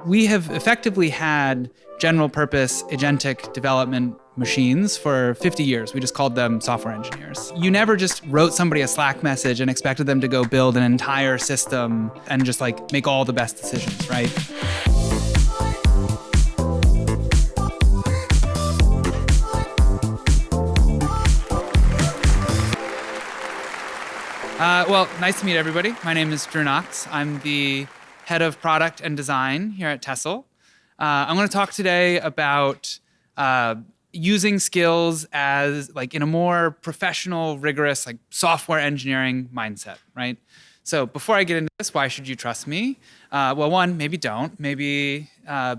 We have effectively had general purpose agentic development machines for 50 years. We just called them software engineers. You never just wrote somebody a Slack message and expected them to go build an entire system and just like make all the best decisions, right? Well, nice to meet everybody. My name is Dru Knox. I'm the head of product and design here at Tessl. I'm going to talk today about using skills as like in a more professional, rigorous, like software engineering mindset, right? So before I get into this, why should you trust me? Well, one, maybe don't. Maybe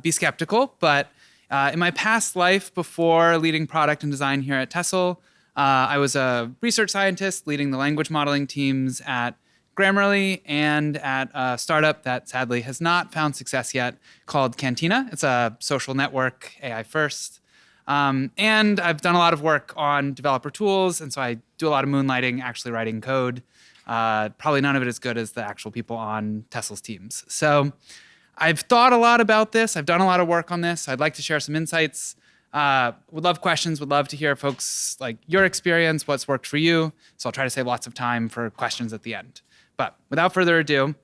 be skeptical. But in my past life before leading product and design here at Tessl, I was a research scientist leading the language modeling teams at Grammarly and at a startup that sadly has not found success yet called Cantina. It's a social network, AI first. And I've done a lot of work on developer tools, and so I do a lot of moonlighting, actually writing code. Probably none of it as good as the actual people on Tessl's teams. So I've thought a lot about this. I've done a lot of work on this. I'd like to share some insights. Would love questions, would love to hear folks like your experience, what's worked for you. So I'll try to save lots of time for questions at the end. But without further ado,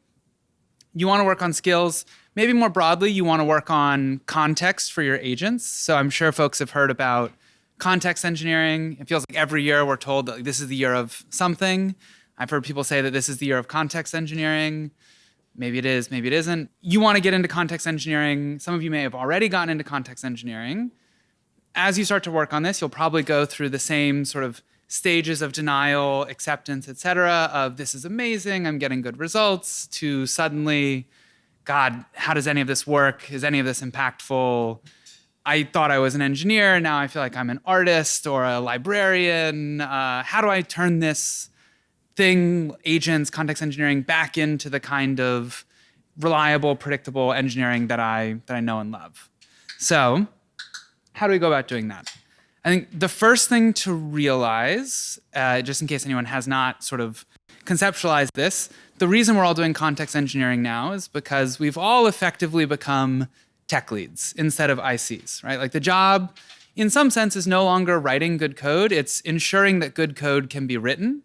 you want to work on skills. Maybe more broadly, you want to work on context for your agents. So I'm sure folks have heard about context engineering. It feels like every year we're told that like, this is the year of something. I've heard people say that this is the year of context engineering. Maybe it is, maybe it isn't. You want to get into context engineering. Some of you may have already gotten into context engineering. As you start to work on this, you'll probably go through the same sort of stages of denial, acceptance, et cetera, of this is amazing, I'm getting good results, to suddenly, God, how does any of this work? Is any of this impactful? I thought I was an engineer, now I feel like I'm an artist or a librarian. How do I turn this thing, agents, context engineering, back into the kind of reliable, predictable engineering that I know and love? So, how do we go about doing that? I think the first thing to realize, just in case anyone has not sort of conceptualized this, the reason we're all doing context engineering now is because we've all effectively become tech leads instead of ICs, right? Like the job, in some sense, is no longer writing good code. It's ensuring that good code can be written,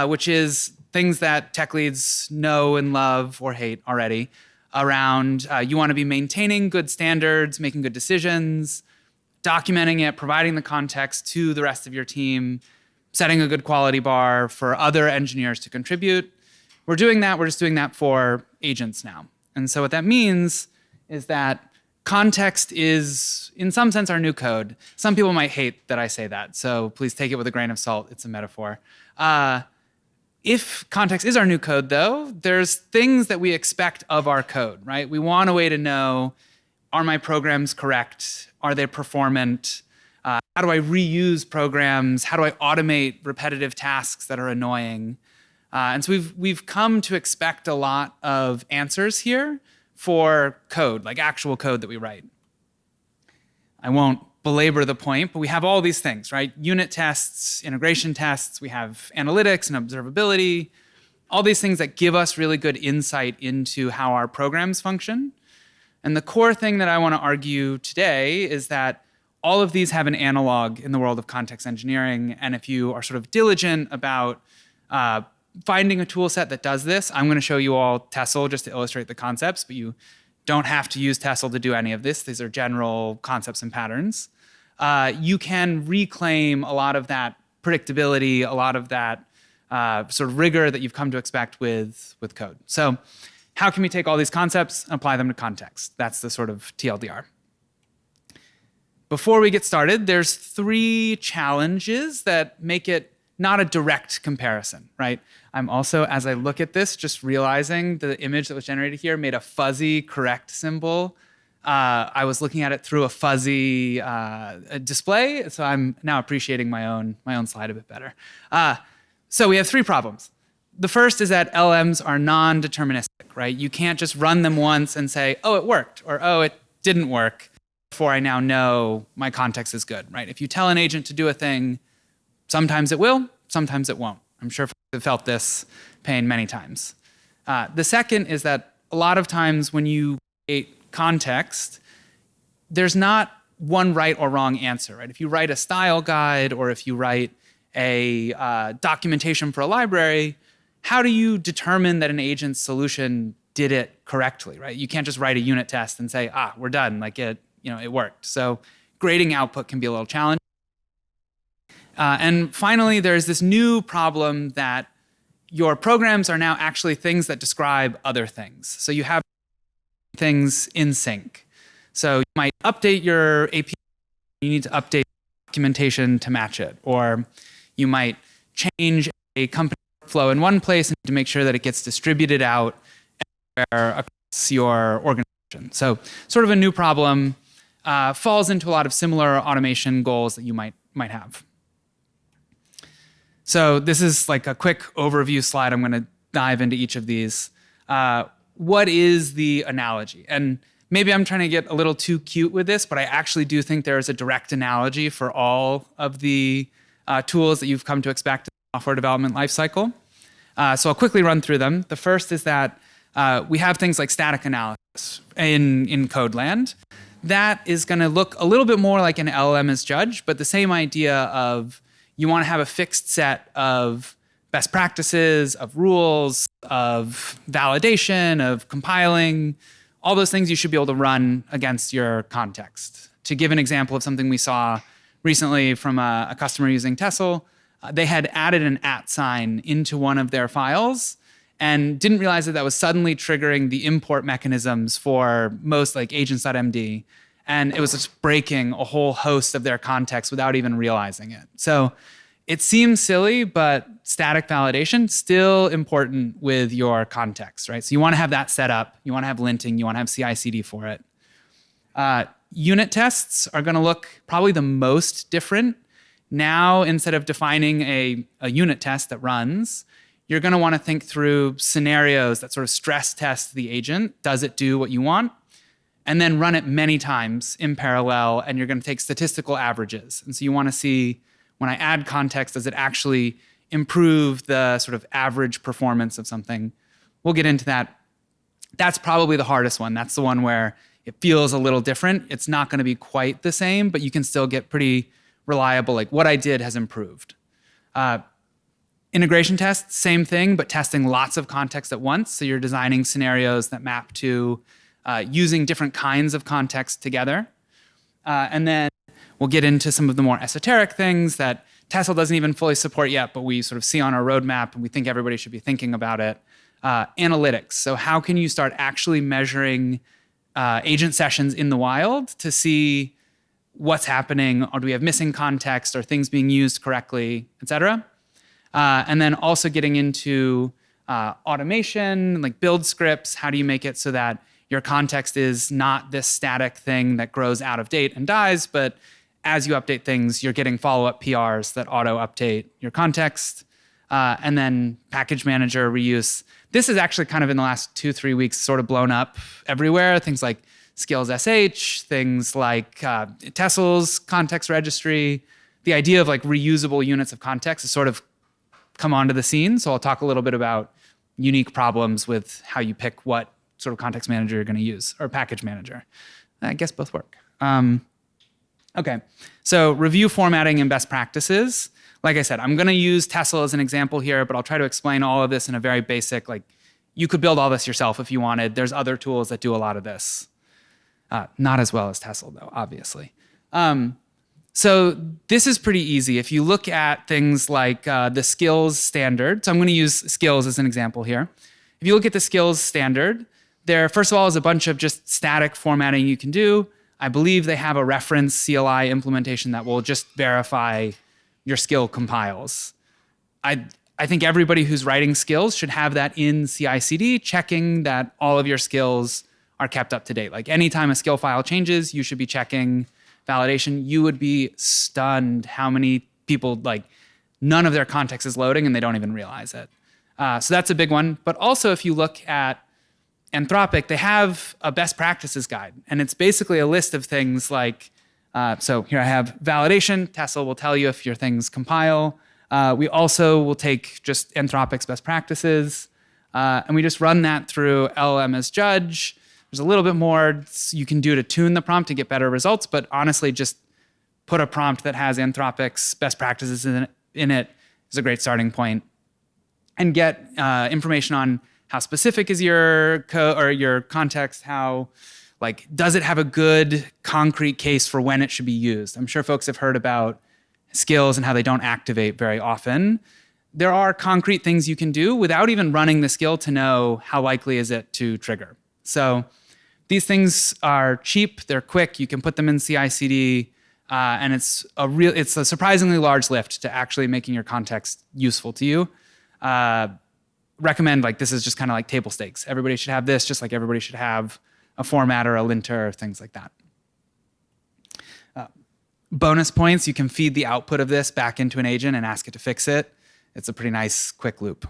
which is things that tech leads know and love or hate already around you want to be maintaining good standards, making good decisions, documenting it, providing the context to the rest of your team, setting a good quality bar for other engineers to contribute. We're doing that. We're just doing that for agents now. And so what that means is that context is, in some sense, our new code. Some people might hate that I say that, so please take it with a grain of salt. It's a metaphor. If context is our new code, though, there's things that we expect of our code, right? We want a way to know, are my programs correct? Are they performant? How do I reuse programs? How do I automate repetitive tasks that are annoying? And so we've come to expect a lot of answers here for code, like actual code that we write. I won't belabor the point, but we have all these things, right? Unit tests, integration tests, we have analytics and observability, all these things that give us really good insight into how our programs function. And the core thing that I want to argue today is that all of these have an analog in the world of context engineering. And if you are sort of diligent about finding a tool set that does this, I'm going to show you all Tessl just to illustrate the concepts, but you don't have to use Tessl to do any of this. These are general concepts and patterns. You can reclaim a lot of that predictability, a lot of that sort of rigor that you've come to expect with code. So how can we take all these concepts and apply them to context? That's the sort of TLDR. Before we get started, there's 3 challenges that make it not a direct comparison, right? I'm also, as I look at this, just realizing the image that was generated here made a fuzzy correct symbol. I was looking at it through a fuzzy display, so I'm now appreciating my own slide a bit better. So we have 3 problems. The first is that LMs are non-deterministic, right? You can't just run them once and say, oh, it worked, or oh, it didn't work, before I now know my context is good, right? If you tell an agent to do a thing, sometimes it will, sometimes it won't. I'm sure folks have felt this pain many times. The second is that a lot of times when you create context, there's not one right or wrong answer, right? If you write a style guide or if you write a documentation for a library, how do you determine that an agent's solution did it correctly, right? You can't just write a unit test and say, we're done, like it worked. So grading output can be a little challenging. And finally, there's this new problem that your programs are now actually things that describe other things. So you have things in sync. So you might update your API, you need to update documentation to match it. Or you might change a company flow in one place and to make sure that it gets distributed out everywhere across your organization. So sort of a new problem, falls into a lot of similar automation goals that you might have. So this is like a quick overview slide. I'm going to dive into each of these. What is the analogy? And maybe I'm trying to get a little too cute with this, but I actually do think there is a direct analogy for all of the tools that you've come to expect in the software development lifecycle. So I'll quickly run through them. The first is that we have things like static analysis in code land. That is going to look a little bit more like an LLM as judge, but the same idea of you want to have a fixed set of best practices, of rules, of validation, of compiling, all those things you should be able to run against your context. To give an example of something we saw recently from a customer using Tessl, they had added an @ sign into one of their files and didn't realize that that was suddenly triggering the import mechanisms for most like agents.md. And it was just breaking a whole host of their context without even realizing it. So it seems silly, but static validation still important with your context, right? So you want to have that set up. You want to have linting. You want to have CI/CD for it. Unit tests are going to look probably the most different. Now, instead of defining a unit test that runs, you're going to want to think through scenarios that sort of stress test the agent. Does it do what you want? And then run it many times in parallel, and you're going to take statistical averages. And so you want to see, when I add context, does it actually improve the sort of average performance of something? We'll get into that. That's probably the hardest one. That's the one where it feels a little different. It's not going to be quite the same, but you can still get pretty reliable, like what I did has improved. Integration tests, same thing, but testing lots of context at once. So you're designing scenarios that map to using different kinds of context together. And then we'll get into some of the more esoteric things that Tessl doesn't even fully support yet, but we sort of see on our roadmap and we think everybody should be thinking about it. Analytics. So how can you start actually measuring agent sessions in the wild to see what's happening, or do we have missing context, or things being used correctly, et cetera? And then also getting into automation, like build scripts. How do you make it so that your context is not this static thing that grows out of date and dies, but as you update things, you're getting follow-up PRs that auto-update your context. And then package manager reuse. This is actually kind of in the last 2-3 weeks sort of blown up everywhere. Things like Skills SH, things like Tessl's context registry. The idea of like reusable units of context has sort of come onto the scene. So I'll talk a little bit about unique problems with how you pick what sort of context manager you're going to use, or package manager. I guess both work. Okay, so review formatting and best practices. Like I said, I'm going to use Tessl as an example here, but I'll try to explain all of this in a very basic, like you could build all this yourself if you wanted. There's other tools that do a lot of this. Not as well as Tessl though, obviously. So this is pretty easy. If you look at things like the skills standard, so I'm going to use skills as an example here. If you look at the skills standard, there, first of all, is a bunch of just static formatting you can do. I believe they have a reference CLI implementation that will just verify your skill compiles. I think everybody who's writing skills should have that in CI/CD, checking that all of your skills are kept up to date. Like anytime a skill file changes, you should be checking validation. You would be stunned how many people, like none of their context is loading and they don't even realize it. So that's a big one. But also if you look at Anthropic, they have a best practices guide. And it's basically a list of things like, so here I have validation. Tessl will tell you if your things compile. We also will take just Anthropic's best practices. And we just run that through LLM as judge. There's a little bit more you can do to tune the prompt to get better results, but honestly, just put a prompt that has Anthropic's best practices in it is a great starting point. And get information on how specific is your code or your context, how, like, does it have a good concrete case for when it should be used? I'm sure folks have heard about skills and how they don't activate very often. There are concrete things you can do without even running the skill to know how likely is it to trigger. So these things are cheap, they're quick, you can put them in CI/CD, and it's a surprisingly large lift to actually making your context useful to you. Recommend, like, this is just kind of like table stakes. Everybody should have this, just like everybody should have a formatter, a linter, things like that. Bonus points, you can feed the output of this back into an agent and ask it to fix it. It's a pretty nice quick loop.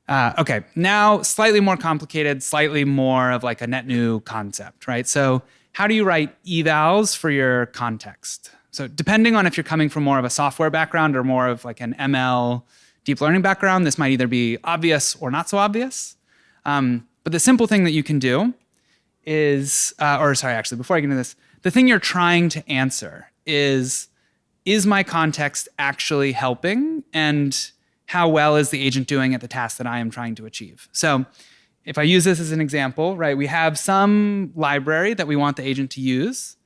Okay, now slightly more complicated, slightly more of like a net new concept, right? So how do you write evals for your context? So depending on if you're coming from more of a software background or more of like an ML deep learning background, this might either be obvious or not so obvious. But the simple thing that you can do is, actually, before I get into this, the thing you're trying to answer is my context actually helping? And how well is the agent doing at the task that I am trying to achieve? So if I use this as an example, right, we have some library that we want the agent to use,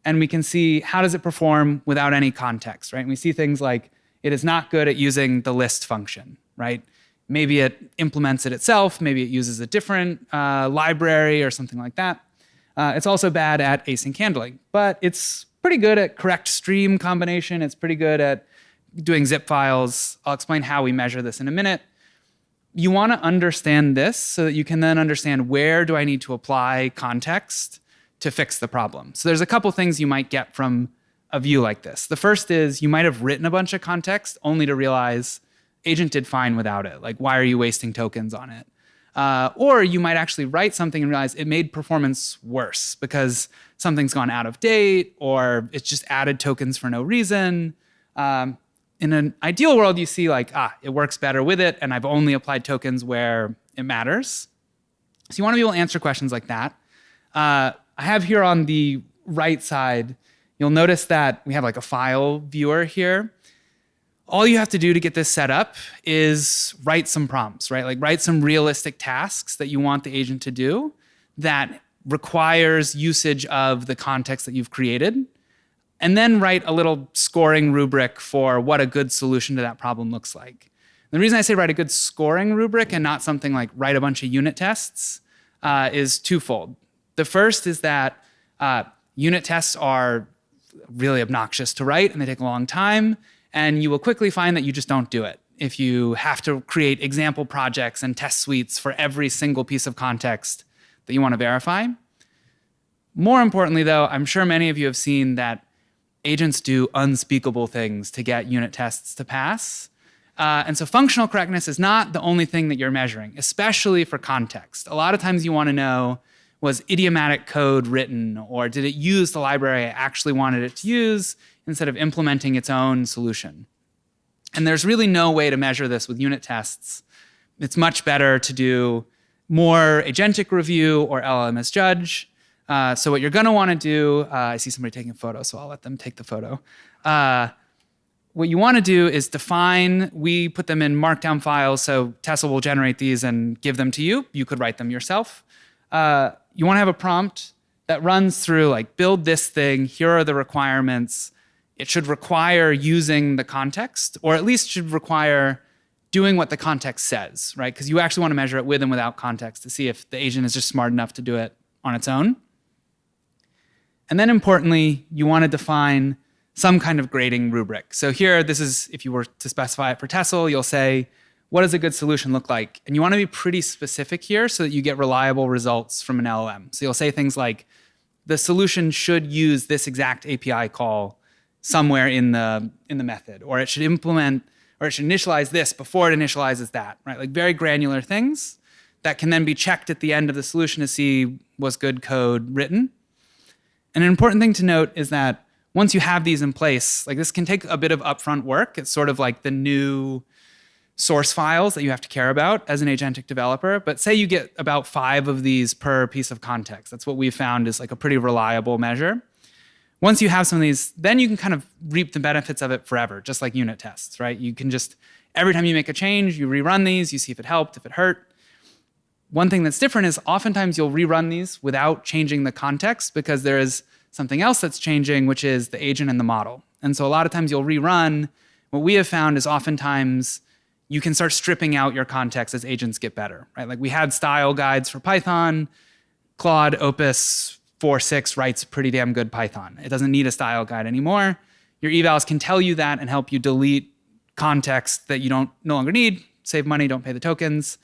and we can see how does it perform without any context, right? And we see things like it is not good at using the list function, right? Maybe it implements it itself, maybe it uses a different library or something like that. It's also bad at async handling, but it's pretty good at correct stream combination. It's pretty good at doing zip files. I'll explain how we measure this in a minute. You want to understand this so that you can then understand where do I need to apply context to fix the problem. So there's a couple things you might get from a view like this. The first is you might have written a bunch of context only to realize agent did fine without it. Like, why are you wasting tokens on it? Or you might actually write something and realize it made performance worse because something's gone out of date or it's just added tokens for no reason. In an ideal world, you see like, it works better with it and I've only applied tokens where it matters. So you want to be able to answer questions like that. I have here on the right side, you'll notice that we have like a file viewer here. All you have to do to get this set up is write some prompts, right? Like write some realistic tasks that you want the agent to do that requires usage of the context that you've created. And then write a little scoring rubric for what a good solution to that problem looks like. The reason I say write a good scoring rubric and not something like write a bunch of unit tests is twofold. The first is that unit tests are really obnoxious to write and they take a long time. And you will quickly find that you just don't do it. If you have to create example projects and test suites for every single piece of context that you want to verify. More importantly, though, I'm sure many of you have seen that agents do unspeakable things to get unit tests to pass. And so functional correctness is not the only thing that you're measuring, especially for context. A lot of times you want to know, was idiomatic code written, or did it use the library I actually wanted it to use instead of implementing its own solution? And there's really no way to measure this with unit tests. It's much better to do more agentic review or LLM as judge. So what you're going to want to do, I see somebody taking a photo, so I'll let them take the photo. What you want to do is define, we put them in markdown files, so Tessl will generate these and give them to you. You could write them yourself. You want to have a prompt that runs through like, build this thing, here are the requirements. It should require using the context, or at least should require doing what the context says, right? Because you actually want to measure it with and without context to see if the agent is just smart enough to do it on its own. And then importantly, you want to define some kind of grading rubric. So here, this is, if you were to specify it for Tessl, you'll say, what does a good solution look like? And you want to be pretty specific here so that you get reliable results from an LLM. So you'll say things like, the solution should use this exact API call somewhere in the method, or it should implement, or it should initialize this before it initializes that, right? Like very granular things that can then be checked at the end of the solution to see was good code written. And an important thing to note is that once you have these in place, like this can take a bit of upfront work. It's sort of like the new source files that you have to care about as an agentic developer. But say you get about 5 of these per piece of context. That's what we've found is like a pretty reliable measure. Once you have some of these, then you can kind of reap the benefits of it forever, just like unit tests, right? You can just, every time you make a change, you rerun these, you see if it helped, if it hurt. One thing that's different is oftentimes you'll rerun these without changing the context because there is something else that's changing, which is the agent and the model. And so a lot of times you'll rerun. What we have found is oftentimes you can start stripping out your context as agents get better, right? Like we had style guides for Python. Claude Opus 4.6 writes pretty damn good Python. It doesn't need a style guide anymore. Your evals can tell you that and help you delete context that you no longer need, save money, don't pay the tokens.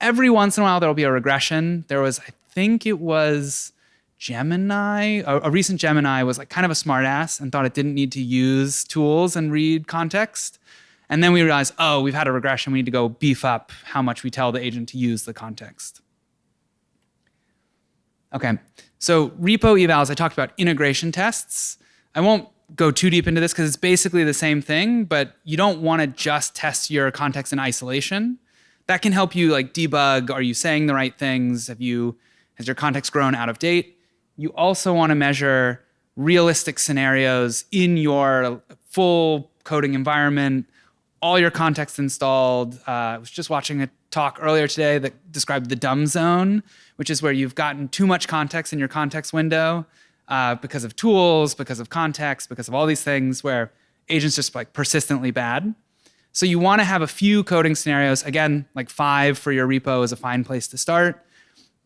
Every once in a while, there'll be a regression. There was, I think it was Gemini. A recent Gemini was like kind of a smartass and thought it didn't need to use tools and read context. And then we realized, oh, we've had a regression. We need to go beef up how much we tell the agent to use the context. Okay, so repo evals, I talked about integration tests. I won't go too deep into this because it's basically the same thing, but you don't want to just test your context in isolation. That can help you like debug, are you saying the right things? Has your context grown out of date? You also want to measure realistic scenarios in your full coding environment, all your context installed. I was just watching a talk earlier today that described the dumb zone, which is where you've gotten too much context in your context window because of tools, because of context, because of all these things where agents just like persistently bad. So you want to have a few coding scenarios, again, like 5 for your repo is a fine place to start,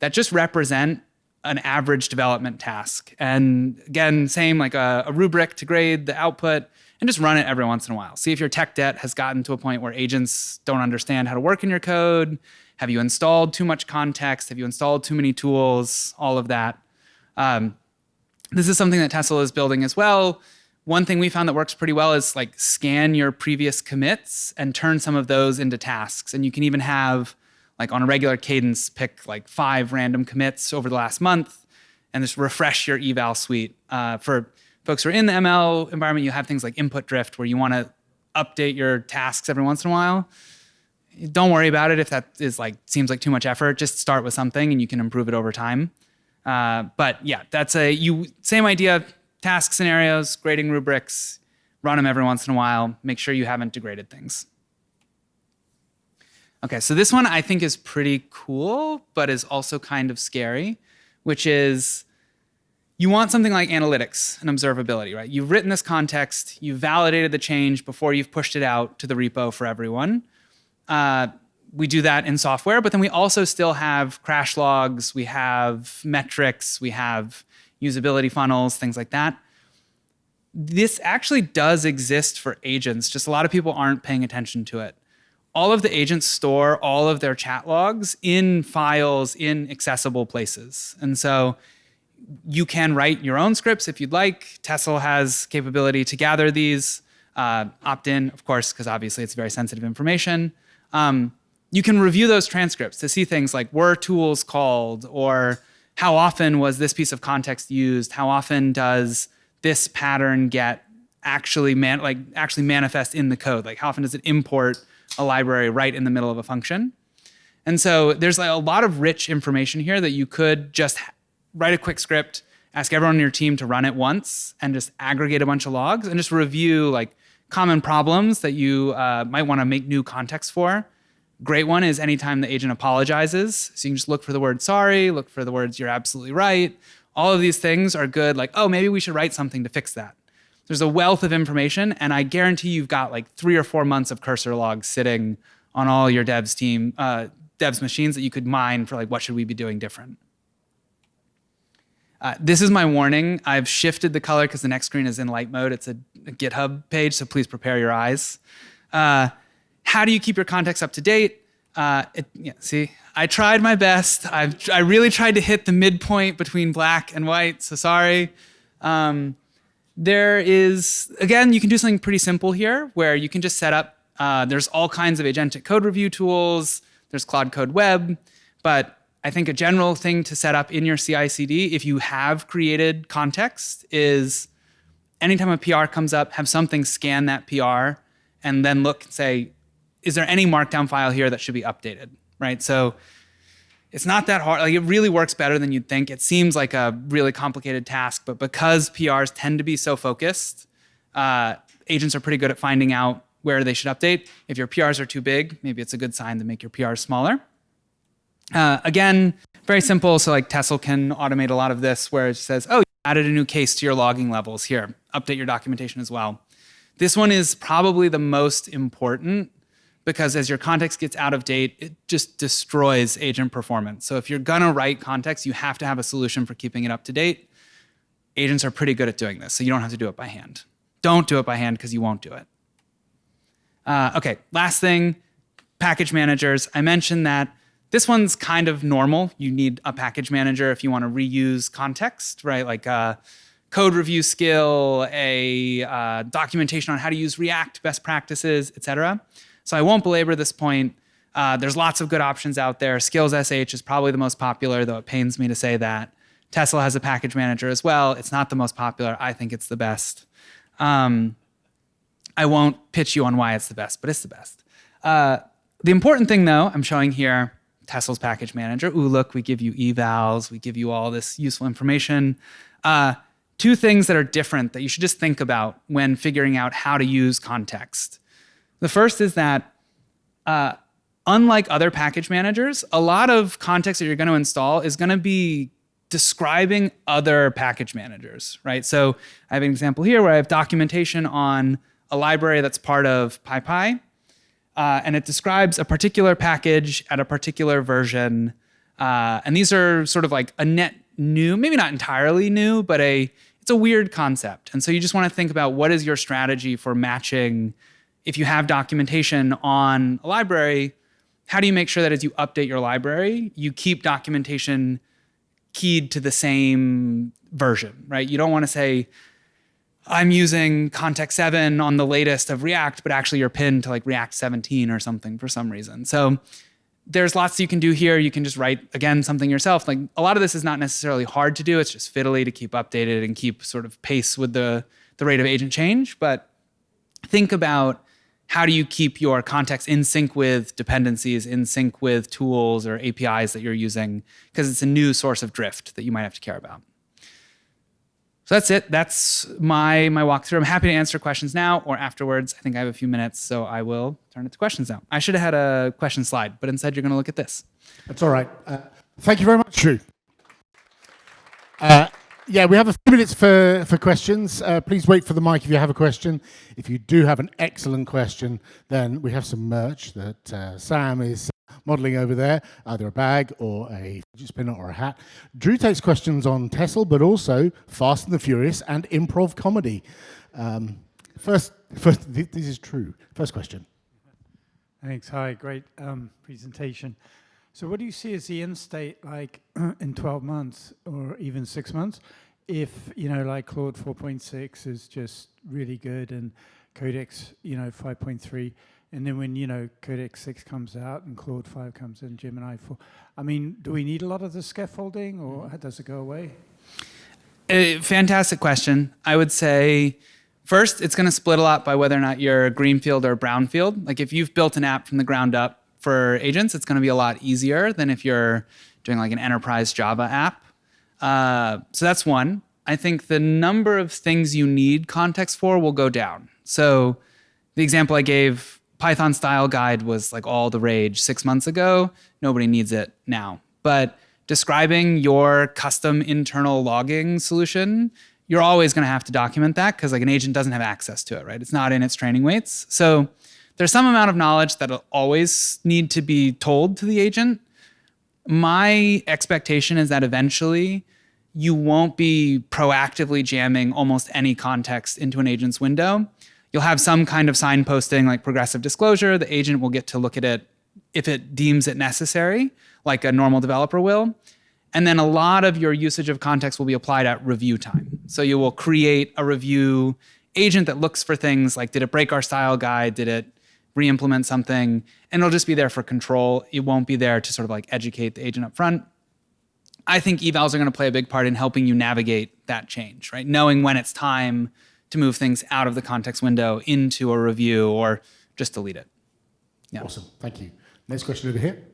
that just represent an average development task. And again, same like a rubric to grade the output and just run it every once in a while. See if your tech debt has gotten to a point where agents don't understand how to work in your code. Have you installed too much context? Have you installed too many tools? All of that. This is something that Tessl is building as well. One thing we found that works pretty well is like scan your previous commits and turn some of those into tasks. And you can even have like on a regular cadence, pick like 5 random commits over the last month and just refresh your eval suite. For folks who are in the ML environment, you have things like input drift where you want to update your tasks every once in a while. Don't worry about it if that is like seems like too much effort. Just start with something and you can improve it over time. But yeah, that's same idea. Task scenarios, grading rubrics, run them every once in a while. Make sure you haven't degraded things. Okay, so this one I think is pretty cool, but is also kind of scary, which is you want something like analytics and observability, right? You've written this context, you've validated the change before you've pushed it out to the repo for everyone. We do that in software, but then we also still have crash logs, we have metrics, we have usability funnels, things like that. This actually does exist for agents, just a lot of people aren't paying attention to it. All of the agents store all of their chat logs in files in accessible places. And so you can write your own scripts if you'd like. Tessl has capability to gather these, opt in, of course, because obviously it's very sensitive information. You can review those transcripts to see things like were tools called, or how often was this piece of context used? How often does this pattern get actually manifest in the code? Like how often does it import a library right in the middle of a function? And so there's like a lot of rich information here that you could just write a quick script, ask everyone on your team to run it once, and just aggregate a bunch of logs and just review like common problems that you might want to make new context for. Great one is anytime the agent apologizes. So you can just look for the word sorry, look for the words you're absolutely right. All of these things are good. Like, oh, maybe we should write something to fix that. There's a wealth of information, and I guarantee you've got like 3 or 4 months of cursor logs sitting on all your devs machines that you could mine for like, what should we be doing different? This is my warning. I've shifted the color because the next screen is in light mode. It's a GitHub page, so please prepare your eyes. How do you keep your context up to date? See, I tried my best. I really tried to hit the midpoint between black and white, so sorry. There is, again, you can do something pretty simple here where you can just set up, there's all kinds of agentic code review tools, there's Claude Code Web, but I think a general thing to set up in your CI/CD, if you have created context, is anytime a PR comes up, have something scan that PR and then look and say, is there any markdown file here that should be updated, right? So it's not that hard. Like, it really works better than you'd think. It seems like a really complicated task, but because PRs tend to be so focused, agents are pretty good at finding out where they should update. If your PRs are too big, maybe it's a good sign to make your PRs smaller. Again, very simple. So like Tessl can automate a lot of this where it says, oh, you added a new case to your logging levels. Here, update your documentation as well. This one is probably the most important because as your context gets out of date, it just destroys agent performance. So if you're gonna write context, you have to have a solution for keeping it up to date. Agents are pretty good at doing this, so you don't have to do it by hand. Don't do it by hand because you won't do it. Okay, last thing, package managers. I mentioned that this one's kind of normal. You need a package manager if you want to reuse context, right? Like a code review skill, a documentation on how to use React best practices, etc. So I won't belabor this point. There's lots of good options out there. Skills SH is probably the most popular, though it pains me to say that. Tessl has a package manager as well. It's not the most popular. I think it's the best. I won't pitch you on why it's the best, but it's the best. The important thing, though, I'm showing here, Tessl's package manager. Ooh, look, we give you evals. We give you all this useful information. Two things that are different that you should just think about when figuring out how to use context. The first is that unlike other package managers, a lot of context that you're going to install is going to be describing other package managers, right? So I have an example here where I have documentation on a library that's part of PyPy, and it describes a particular package at a particular version. And these are sort of like a net new, maybe not entirely new, but it's a weird concept. And so you just want to think about what is your strategy for matching. If you have documentation on a library, how do you make sure that as you update your library, you keep documentation keyed to the same version, right? You don't want to say, I'm using context 7 on the latest of React, but actually you're pinned to like React 17 or something for some reason. So there's lots you can do here. You can just write, again, something yourself. Like a lot of this is not necessarily hard to do. It's just fiddly to keep updated and keep sort of pace with the rate of agent change. But think about how do you keep your context in sync with dependencies, in sync with tools or APIs that you're using, because it's a new source of drift that you might have to care about. So that's it. That's my walkthrough. I'm happy to answer questions now or afterwards. I think I have a few minutes, so I will turn it to questions now. I should have had a question slide, but instead you're going to look at this. That's all right. Thank you very much, Dru. Yeah, we have a few minutes for questions. Please wait for the mic if you have a question. If you do have an excellent question, then we have some merch that Sam is modeling over there, either a bag or a fidget spinner or a hat. Dru takes questions on Tessl, but also Fast and the Furious and improv comedy. First, this is true. First question. Thanks. Hi, great presentation. So what do you see as the end state like in 12 months or even 6 months if, like Claude 4.6 is just really good and Codex, 5.3, and then when, Codex 6 comes out and Claude 5 comes in, Gemini 4, I mean, do we need a lot of the scaffolding or does it go away? Fantastic question. I would say, first, it's going to split a lot by whether or not you're greenfield or brownfield. Like if you've built an app from the ground up for agents, it's going to be a lot easier than if you're doing like an enterprise Java app. So that's one. I think the number of things you need context for will go down. So the example I gave, Python style guide was like all the rage 6 months ago. Nobody needs it now. But describing your custom internal logging solution, you're always going to have to document that because like an agent doesn't have access to it, right? It's not in its training weights. So there's some amount of knowledge that'll always need to be told to the agent. My expectation is that eventually you won't be proactively jamming almost any context into an agent's window. You'll have some kind of signposting like progressive disclosure. The agent will get to look at it if it deems it necessary, like a normal developer will. And then a lot of your usage of context will be applied at review time. So you will create a review agent that looks for things like, did it break our style guide? Did it re-implement something? And it'll just be there for control. It won't be there to sort of like educate the agent up front. I think evals are going to play a big part in helping you navigate that change, right? Knowing when it's time to move things out of the context window into a review or just delete it. Yeah. Awesome. Thank you. Next question over here.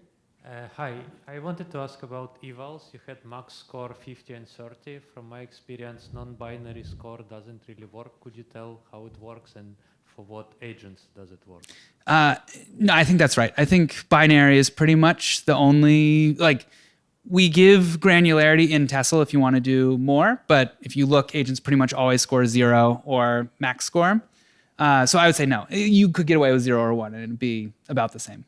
Hi, I wanted to ask about evals. You had max score 50 and 30. From my experience, non-binary score doesn't really work. Could you tell how it works and for what agents does it work? No, I think that's right. I think binary is pretty much the only, like, we give granularity in Tessl if you want to do more, but if you look, agents pretty much always score 0 or max score. So I would say no. You could get away with 0 or 1 and it'd be about the same.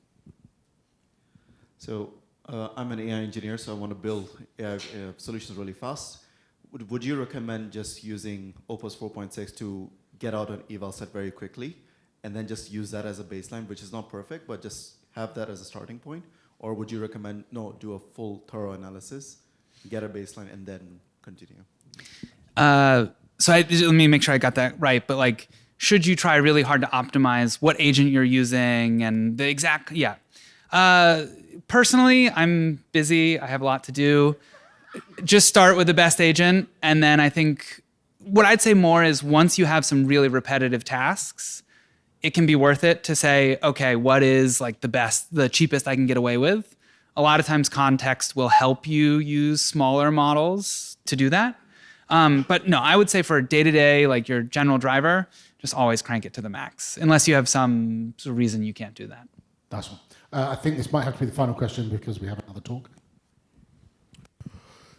So I'm an AI engineer, so I want to build AI solutions really fast. Would you recommend just using Opus 4.6 to get out an eval set very quickly and then just use that as a baseline, which is not perfect, but just have that as a starting point? Or would you recommend, no, do a full thorough analysis, get a baseline, and then continue? So let me make sure I got that right. But like, should you try really hard to optimize what agent you're using and the exact, yeah. Personally, I'm busy. I have a lot to do. Just start with the best agent. And then I think what I'd say more is once you have some really repetitive tasks, it can be worth it to say, okay, what is like the best, the cheapest I can get away with? A lot of times context will help you use smaller models to do that. But no, I would say for day-to-day, like your general driver, just always crank it to the max, unless you have some sort of reason you can't do that. Nice one. I think this might have to be the final question because we have another talk.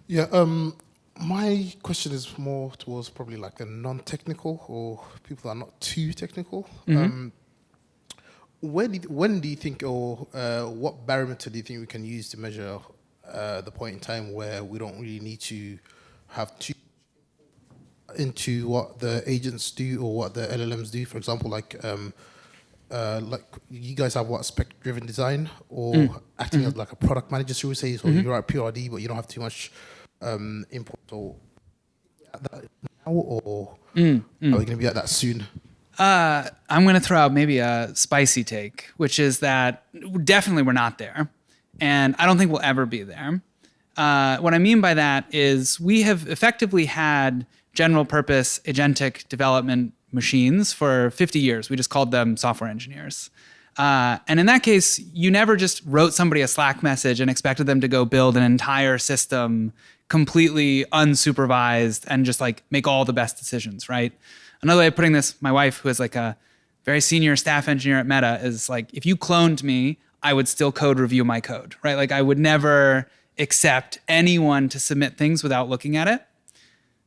Yeah, my question is more towards probably like a non-technical or people that are not too technical. Mm-hmm. When do you think, or what barometer do you think we can use to measure the point in time where we don't really need to have too into what the agents do or what the LLMs do? For example, like you guys have what, spec-driven design or acting as like a product manager, should we say? So you write PRD, but you don't have too much input or now, or are we going to be at that soon? I'm going to throw out maybe a spicy take, which is that definitely we're not there. And I don't think we'll ever be there. What I mean by that is we have effectively had general purpose agentic development machines for 50 years. We just called them software engineers. And in that case, you never just wrote somebody a Slack message and expected them to go build an entire system completely unsupervised and just like make all the best decisions, right? Another way of putting this, my wife, who is like a very senior staff engineer at Meta, is like, if you cloned me, I would still code review my code, right? Like I would never accept anyone to submit things without looking at it.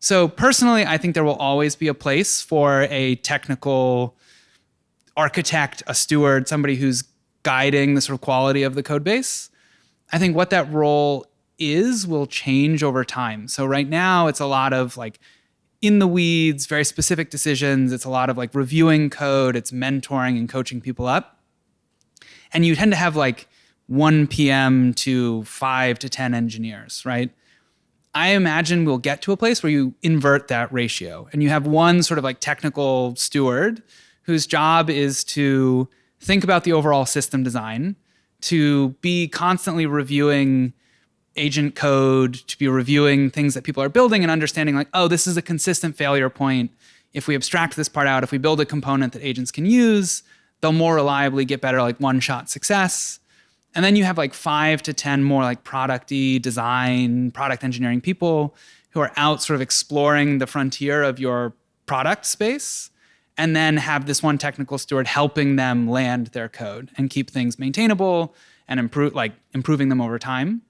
So personally, I think there will always be a place for a technical architect, a steward, somebody who's guiding the sort of quality of the code base. I think what that role is will change over time. So right now it's a lot of like in the weeds, very specific decisions. It's a lot of like reviewing code. It's mentoring and coaching people up. And you tend to have like 1 PM to 5 to 10 engineers, right? I imagine we'll get to a place where you invert that ratio and you have one sort of like technical steward whose job is to think about the overall system design, to be constantly reviewing agent code, to be reviewing things that people are building and understanding like, oh, this is a consistent failure point. If we abstract this part out, if we build a component that agents can use, they'll more reliably get better like one-shot success. And then you have like 5 to 10 more like product-y design, product engineering people who are out sort of exploring the frontier of your product space, and then have this one technical steward helping them land their code and keep things maintainable and improving them over time.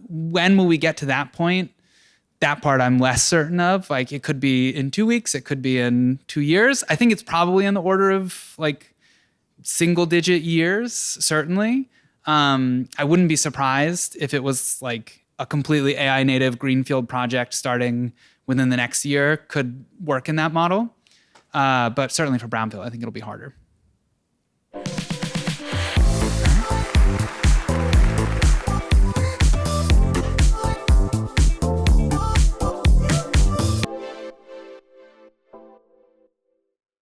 When will we get to that point? That part I'm less certain of. Like it could be in 2 weeks, it could be in 2 years. I think it's probably in the order of like single-digit years, certainly. I wouldn't be surprised if it was like a completely AI native greenfield project starting within the next year could work in that model. But certainly for Brownfield, I think it'll be harder.